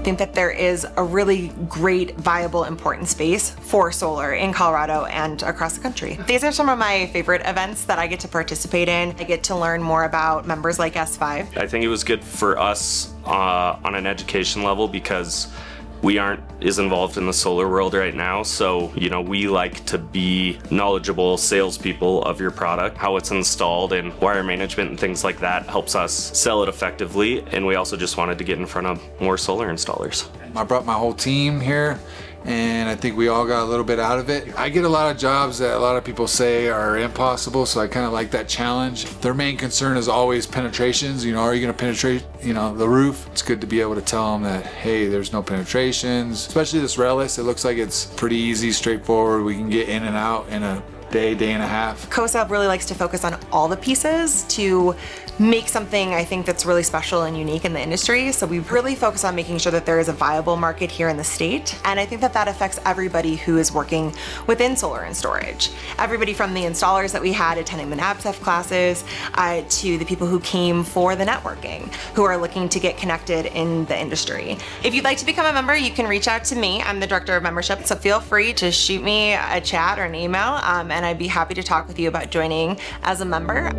think that there is a really great, viable, important space for solar in Colorado and across the country. These are some of my favorite events that I get to participate in. I get to learn more about members like S-5. I think it was good for us on an education level because we aren't as involved in the solar world right now, so we like to be knowledgeable salespeople of your product. How it's installed and wire management and things like that helps us sell it effectively, and we also just wanted to get in front of more solar installers. I brought my whole team here, and I think we all got a little bit out of it. I get a lot of jobs that a lot of people say are impossible, so I kind of like that challenge. Their main concern is always penetrations. Are you going to penetrate, the roof? It's good to be able to tell them that, hey, there's no penetrations. Especially this railless, it looks like it's pretty easy, straightforward. We can get in and out in a day and a half. COSSA really likes to focus on all the pieces to make something I think that's really special and unique in the industry. So we really focus on making sure that there is a viable market here in the state. And I think that that affects everybody who is working within solar and storage. Everybody from the installers that we had attending the NABCEP classes to the people who came for the networking, who are looking to get connected in the industry. If you'd like to become a member, you can reach out to me. I'm the Director of Membership, so feel free to shoot me a chat or an email, and I'd be happy to talk with you about joining as a member.